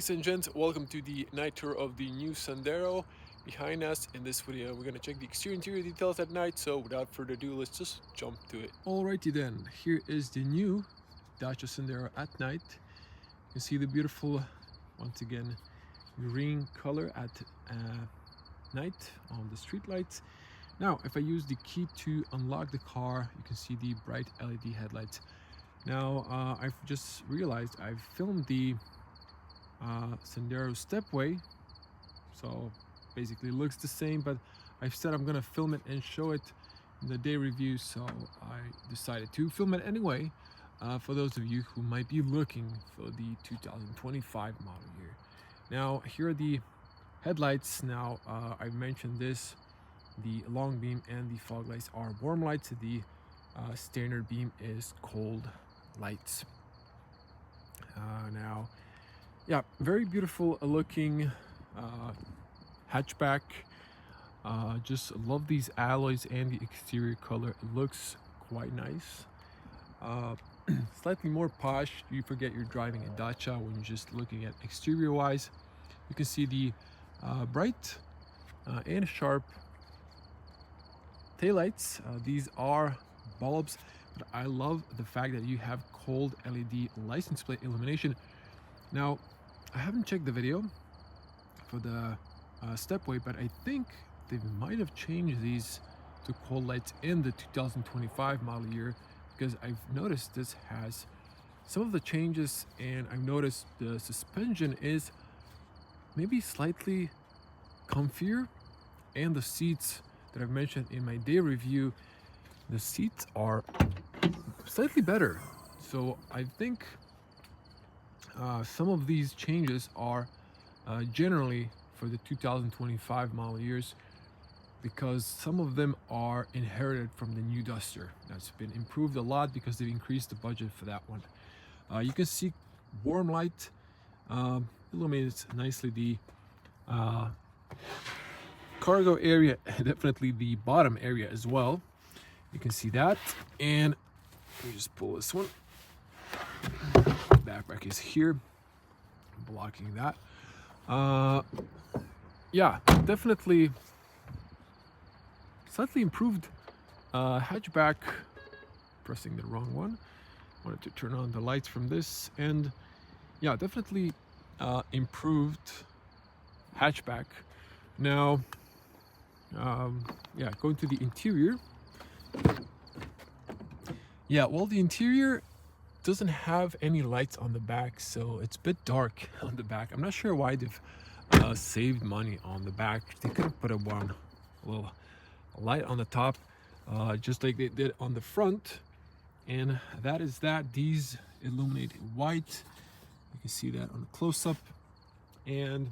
ladies and gents, welcome to the night tour of the new Sandero. Behind us in this video, we're going to check the exterior and interior details at night, so without further ado, let's just jump to it. Alrighty then, here is the new Dacia Sandero at night. You can see the beautiful, once again, green color at night on the street lights. Now, if I use the key to unlock the car, you can see the bright LED headlights. Now, I've just realized I've filmed the Sandero stepway, so basically looks the same, but I've said I'm gonna film it and show it in the day review, so I decided to film it anyway for those of you who might be looking for the 2025 model year. Now, here are the headlights. Now, I mentioned this, the long beam and the fog lights are warm lights, the standard beam is cold lights. Now, yeah, very beautiful looking hatchback. Just love these alloys and the exterior color. It looks quite nice. Slightly more posh. You forget you're driving a Dacia when you're just looking at exterior wise. You can see the bright and sharp taillights. These are bulbs, but I love the fact that you have cold LED license plate illumination. Now, I haven't checked the video for the stepway, but I think they might have changed these to cold lights in the 2025 model year, because I've noticed this has some of the changes, and I've noticed the suspension is maybe slightly comfier, and the seats that I've mentioned in my day review, the seats are slightly better. So I think some of these changes are generally for the 2025 model years, because some of them are inherited from the new Duster. That's been improved a lot because they've increased the budget for that one. You can see warm light illuminates nicely the cargo area, definitely the bottom area as well. You can see that, and let me just pull this one. Backpack is here, blocking that. Yeah, definitely slightly improved hatchback. Pressing the wrong one. Wanted to turn on the lights from this, and yeah, definitely improved hatchback. Now, yeah, going to the interior. Yeah, well, the interior doesn't have any lights on the back, so it's a bit dark on the back. I'm not sure why they've saved money on the back. They could have put a little light on the top, just like they did on the front, and that is that. These illuminate white. You can see that on the close-up, and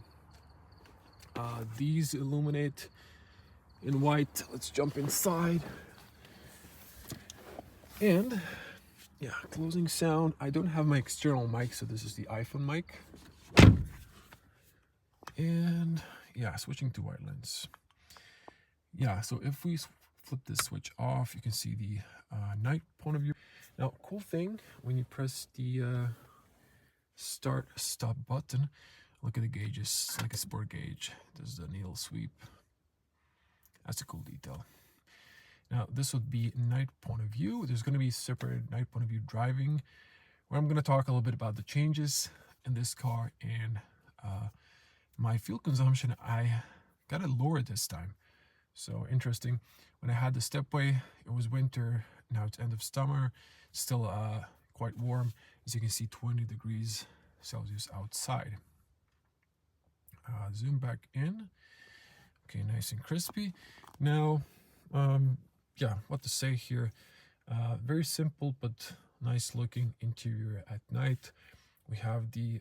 these illuminate in white. Let's jump inside. And yeah, closing sound. I don't have my external mic, so this is the iPhone mic. And yeah, switching to white lens. Yeah, so if we flip this switch off, you can see the night point of view. Now, cool thing, when you press the start stop button, look at the gauges. It's like a sport gauge. There's the needle sweep. That's a cool detail. Now, this would be night point of view. There's going to be separate night point of view driving, where I'm going to talk a little bit about the changes in this car and my fuel consumption. I got it lower this time. So interesting. When I had the stepway, it was winter. Now it's end of summer. Still quite warm. As you can see, 20 degrees Celsius outside. Zoom back in. Okay, nice and crispy. Now, yeah, what to say here. Very simple but nice looking interior at night. We have the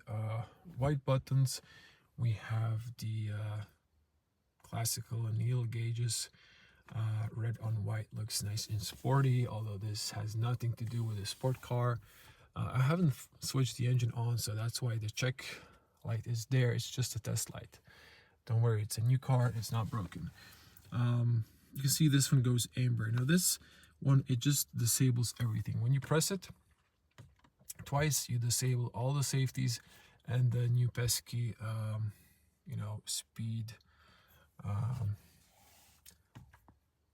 white buttons. We have the classical needle gauges. Red on white looks nice and sporty, although this has nothing to do with a sport car. I haven't switched the engine on, so that's why the check light is there. It's just a test light. Don't worry, it's a new car, it's not broken. You can see this one goes amber. Now this one, it just disables everything. When you press it twice, you disable all the safeties and the new pesky, speed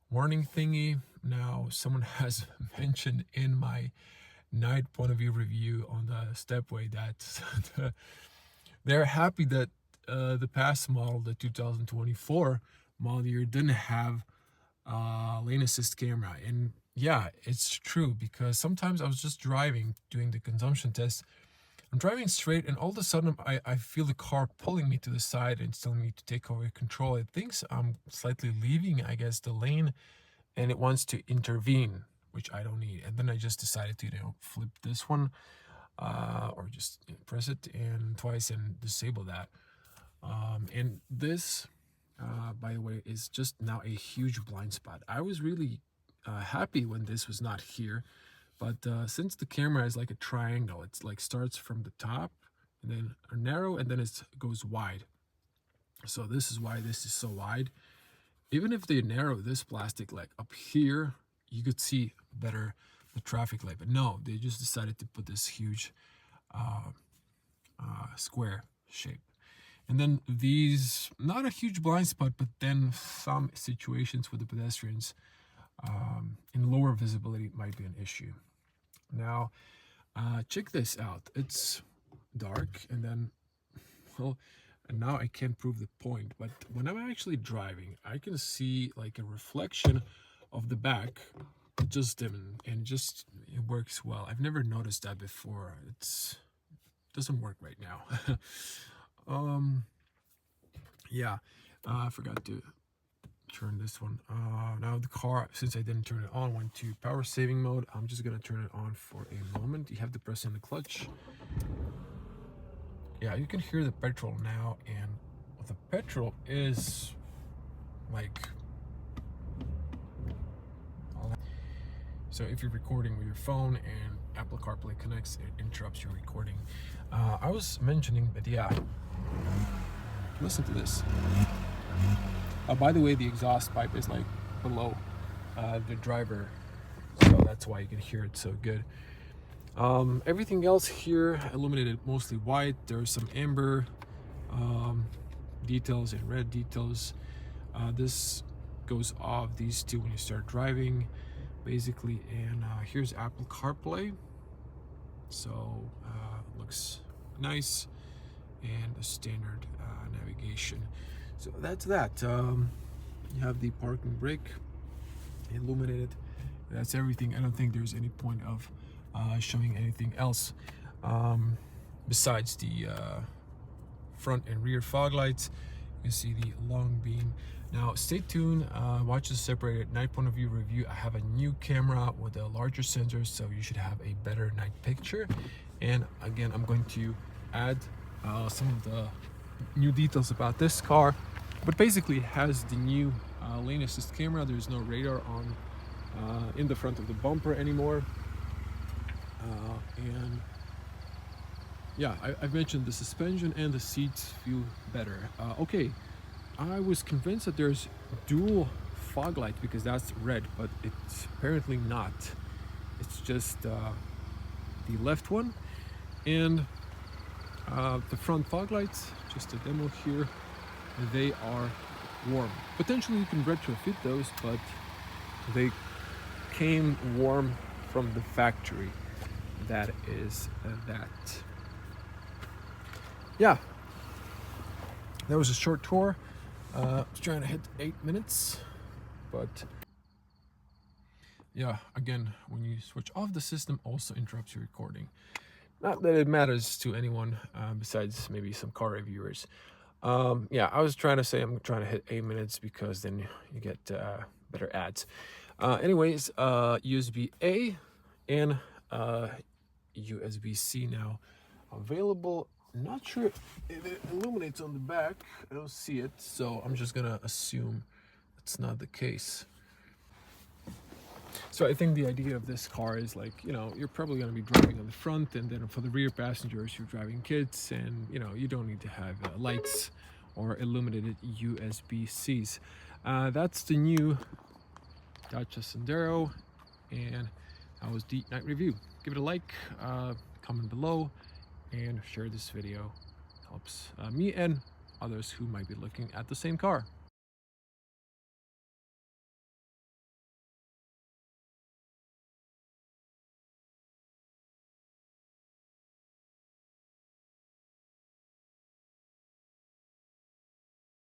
warning thingy. Now, someone has mentioned in my night point of view review on the stepway that they're happy that the past model, the 2024 model year, didn't have lane assist camera. And yeah, it's true, because sometimes I was just driving, doing the consumption test. I'm driving straight, and all of a sudden I feel the car pulling me to the side and telling me to take over control. It thinks I'm slightly leaving, I guess, the lane, and it wants to intervene, which I don't need. And then I just decided to, flip this one, or just press it and twice and disable that. And this, by the way, is just now a huge blind spot. I was really happy when this was not here, but since the camera is like a triangle, it's like starts from the top and then narrow, and then it goes wide. So this is why this is so wide. Even if they narrow this plastic like up here, you could see better the traffic light. But no, they just decided to put this huge square shape. And then these, not a huge blind spot, but then some situations with the pedestrians in lower visibility might be an issue. Now, check this out. It's dark, and then, well, and now I can't prove the point, but when I'm actually driving, I can see like a reflection of the back, just dim, and it works well. I've never noticed that before. It doesn't work right now. Yeah, I forgot to turn this one. Now the car, since I didn't turn it on, went to power saving mode. I'm just gonna turn it on for a moment. You have to press in the clutch. Yeah, you can hear the petrol now, and the petrol is like, so if you're recording with your phone and Apple CarPlay connects, it interrupts your recording. I was mentioning, but yeah, listen to this. By the way, the exhaust pipe is like below the driver, so that's why you can hear it so good. Everything else here illuminated mostly white. There's some amber details and red details. This goes off, these two, when you start driving, basically. And here's Apple CarPlay, so looks nice, and the standard navigation. So that's that. You have the parking brake illuminated. That's everything. I don't think there's any point of showing anything else besides the front and rear fog lights. You can see the long beam. Now stay tuned, watch the separated night point of view review. I have a new camera with a larger sensor, so you should have a better night picture. And again, I'm going to add some of the new details about this car, but basically it has the new lane assist camera. There's no radar on in the front of the bumper anymore. And yeah, I've mentioned the suspension and the seats feel better. Okay, I was convinced that there's dual fog lights because that's red, but it's apparently not. It's just the left one, and the front fog lights, just a demo here, they are warm. Potentially you can retrofit those, but they came warm from the factory. That is that. Yeah, that was a short tour. I was trying to hit 8 minutes, but yeah, again, when you switch off, the system also interrupts your recording. Not that it matters to anyone besides maybe some car reviewers. Yeah, I was trying to say I'm trying to hit 8 minutes because then you get better ads. Anyways, USB-A and USB-C now available. Not sure if it illuminates on the back. I don't see it, so I'm just gonna assume it's not the case. So I think the idea of this car is like, you're probably going to be driving on the front, and then for the rear passengers, you're driving kids, and you don't need to have lights or illuminated USB-Cs. That's the new Dacia Sandero, and that was the night review. Give it a like, comment below, and share this video. Helps me and others who might be looking at the same car.